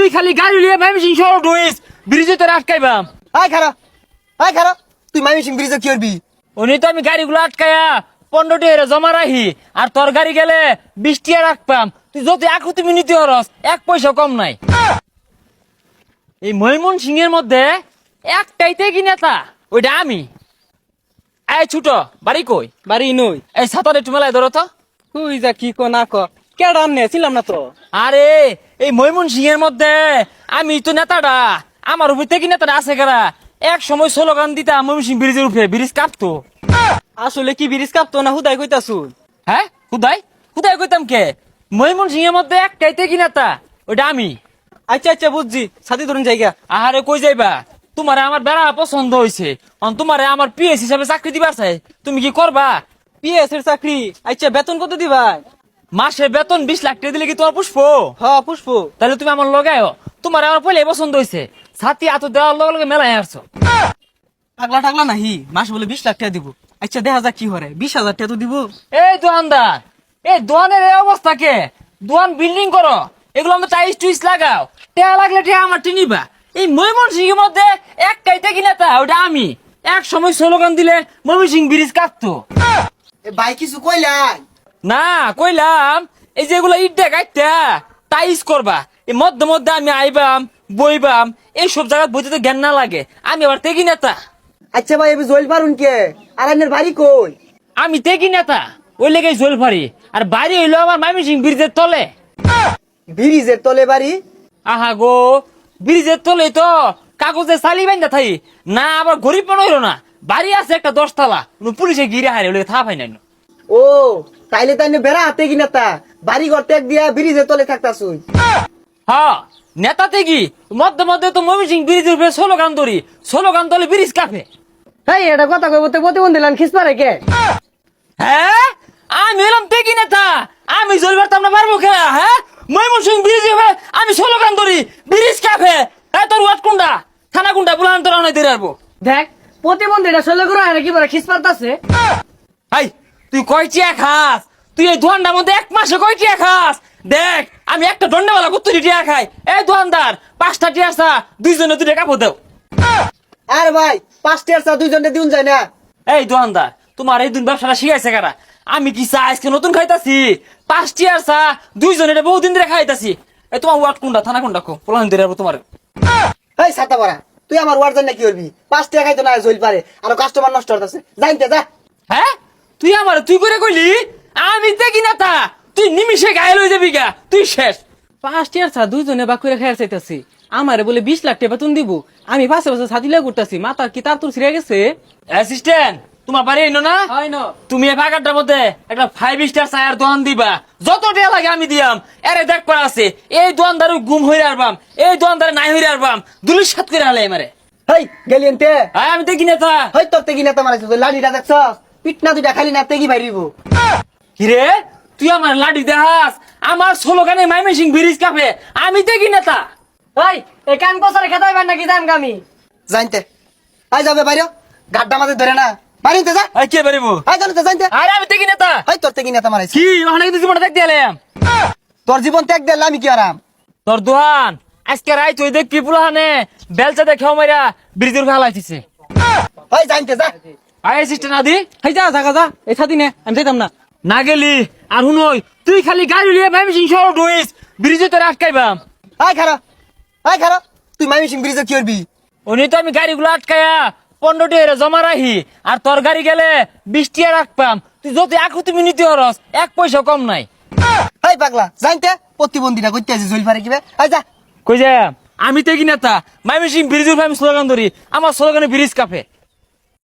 তুই খালি গাড়ি লিয়ে মাইমিসিং শহর ঢুইস ব্রিজে তোর আটকাইবাম। আয় খারা তুই মাইমিসিং ব্রিজে কি করবি? উনি তো আমি গাড়িগুলো আটকায়া 15 টাকা জমা রাখি আর তোর গাড়ি গেলে 20 টাকা রাখবাম। তুই যদি আকুতি মিনিতি হরস 1 পয়সা কম নাই। এই ময়মনসিং এর মধ্যে একটাইতে কি নেতা ওইটা আমি। এই ছোট বাড়ি কই? বাড়ি নই। এই ছাতার একটু মেলায় ধরো তো। তুই যা কি কো না ক কেডা আমনে ছিলাম না তো। আরে এই ময়মনসিং এর মধ্যে আমি তো নেতাটা, আমার উপর থেকে নেতাটা আছে কারা। এক সময় স্লোগান দিতাম ময়মনসিং ব্রিজের উপরে, ব্রিজ কাঁপতো। আসলে কি বিরিজ কাঁপতো না হুদাই কইতাছু? হ্যাঁ হুদাই হুদাই কইতাম কে? ময়মনসিং এর মধ্যে একটাইতে কি নেতা ওইটা আমি। আচ্ছা আচ্ছা বুঝছি, ছাতি ধরুন জায়গা। আহারে কই যাইবা? তোমারে আমার বেড়া পছন্দ হয়েছে, তোমারে আমার পিএস হিসাবে চাকরি দিবার চাই, তুমি কি করবা? পিএস এর চাকরি? আচ্ছা বেতন কত দিবাই? মাসে বেতন 20 লাখ টাকা দিলে কি তোমার পুষ্প? হ পুষ্প। তাহলে তুমি আমার লগাও, তোমার আমার পয়লে পছন্দ হয়েছে, ছাতি এত দেওয়ার লগে লগে মেলায় আসছো। টাকলা টাকলা নাহি, মাস বলে 20 লাখ টাকা দিব। আচ্ছা দেখা যাক কি হরে, 20,000 টাকা তো দিব। এই দোকানদার, এই দোকানের এই অবস্থা কে? দোকান বিল্ডিং করো, এগুলো আমরা টাইস টুইস লাগাও, টেয়া লাগলে টেয়া আমার টিনিবা। এই ময়মনসিং এর মধ্যে একটাইতে কি নেতা ওটা আমি। এক সময় স্লোগান দিলে ময়মনসিং ব্রিজ কাঁপতো। ভাই কিছু কইলাই? না কইলাম এই যে এগুলো ইট দেখাইতা টাইস করবা, এই মধ্যে মধ্যে আমি আইবাম বইবাম, এই সব জায়গা বইতে তো জ্ঞান না লাগে। আমি আবার তেগি নেতা। আচ্ছা ভাই এবার জল পারুন কে? আর আপনার বাড়ি কই? আমি তেগি নেতা, ওই লেগে জল ফারি। আর বাড়ি হইলো আমার ময়মনসিং ব্রিজের তলে। ব্রিজের তলে বাড়ি? আহা গো, ব্রিজের তলে তো কাগজে চালি বাইন্দা থাই না, আবার গরিব মনে হইলো না। বাড়ি আছে একটা 10 তলা, পুলিশে গিরে হারে ওই থা পাই নাই। ও তাইলে তাই বেড়া হাতে কি নেতা বাড়ি ঘর ত্যাগ দিয়া ব্রিজের তলে থাকতাছুই। হ্যাঁ নেতা তেগি, মধ্যে মধ্যে তো ময়মনসিং ব্রিজের উপরে স্লোগান ধরি, স্লোগান দলে ব্রিজ কাঁপে। এই এটা কথা কইবো তো প্রতিবন্ধী লান খিস পারে কে? হ্যাঁ আমি এলাম তেগি নেতা, আমি জল পারতাম না পারবো খেলা? হ্যাঁ ময়মনসিং ব্রিজ আমি স্লোগান ধরি, ব্রিজ কাঁপে। হ্যাঁ তোর ওয়াট কোনটা, থানা কোনটা বুলান তোরা অনেক দিয়ে আসবো। দেখ প্রতিবন্ধীটা সলে করে আর কি বলে খিস পারতাছে। হাই তুই কয় টিয়া খাস? তুই এই দোকানটার মধ্যে 1 মাসে কয় টিয়া খাস? দেখ আমি একটা দন্ডাওয়ালা কত টিয়া খাই। এই দোকানদার 5টা টিয়া চা, 2 জনে 2 টাকা দাও। আর ভাই 5 টাকার চা 2 জনে দিউন যায় না? এই দোকানদার তোমার এই দিন ব্যবসাটা শিখাইছে কারা? আমি কি চা আজকে নতুন খাইতাছি? 5 টিয়ার চা 2 জনে বহুদিন ধরে খাইতাছি। এই তোমার ওয়াট কোনটা, থানা কোনটা কো পোলান দিয়ে তোমার। এই ছাতা পড়া, তুই আমার ওয়ার্ড জান না কি করবি? 5 টাকা খাইতো না জল পারে, আর কাস্টমার নষ্ট হতাছে। যাইতে যা। হ্যাঁ তুই আমার তুই করে কইলি আমি তেগি নেতা, তুই নিমিষে গায়ে লই যাবি গা, তুই শেষ। 5 টাকার চা 2 জনে বাক করে খাইয়া চাইতাছি, আমারে বলে 20 লাখ টাকা বেতন দিব। আমি 5 বছর ছাতি লাগা করতাছি, মাথা কি তার তোর ছিড়ে গেছে? অ্যাসিস্ট্যান্ট তোমার বাড়ি এনো না? হয় না তুমি এই ফাঁকাটার মধ্যে একটা 5 স্টার চায়ের দোকান দিবা, যত টাকা লাগে আমি দিয়াম। এরে দেখ পড়া আছে, এই দোকানদারও গুম হইরে আরবাম, এই দোকানদারে নাই হইরে আরবাম, দুলিশ সাত করে হালে আমারে। হেই গেলিয়েন তে? আমি তেগি নেতা। হই তোর তেগি নেতা মারাইছিস, ওই লাঠিটা দেখছস? পিটনা দুইটা খালি না তেগি বাইরিব। কিরে তুই আমার লাঠি দেখাস? আমার স্লোগানে ময়মনসিং ব্রিজ কাঁপে, আমি তেগি নেতা। ওই এই কান কসারে খেতে হইবেন নাকি জান গামি? জানতে আই যাবে বাইরে, গাড্ডা মাঝে ধরে না বাড়িতে যা। আই কে পারিব? আই জানতে জানতে। আরে আমি তেগি নেতা। হই তোর তেগি নেতা মারাইছিস। কি ওখানে কিন্তু জীবনটা দেখতে এলাম। তোর জীবন ত্যাগ দিলে আমি কি আরাম? তোর দোকান আজকে রাইত হই দেখ কি পুলাহানে বেলচা দেখে মাইরা ব্রিজের ফেলাইছে। হই জানতে যা। আই অ্যাসিস্ট্যান্ট আদি হাই যা জাগা যা, এই ছাতি নে, আমি যাইতাম না। না গেলি আর হুনই তুই খালি গাড়ি লিয়ে ময়মনসিং শহর ঢুইস, ব্রিজে তোর আটকাইবাম। আয় খারা তুই ময়মনসিং ব্রিজে কি করবি? উনি তো আমি গাড়িগুলো আটকায়া 15 টাকা জমা রাখি আর তোর গাড়ি গেলে 20 টাকা রাখবাম। তুই যদি আকুতি মিনিতি হরস 1 পয়সা কম নাই। হাই পাগলা জানতে প্রতিবন্ধীরা করতে আছে জল পারে কিবে? আয় যা। কই যা আমি তেগি নেতা, ময়মনসিং ব্রিজের আমি স্লোগান ধরি, আমার স্লোগানে ব্রিজ কাঁপে।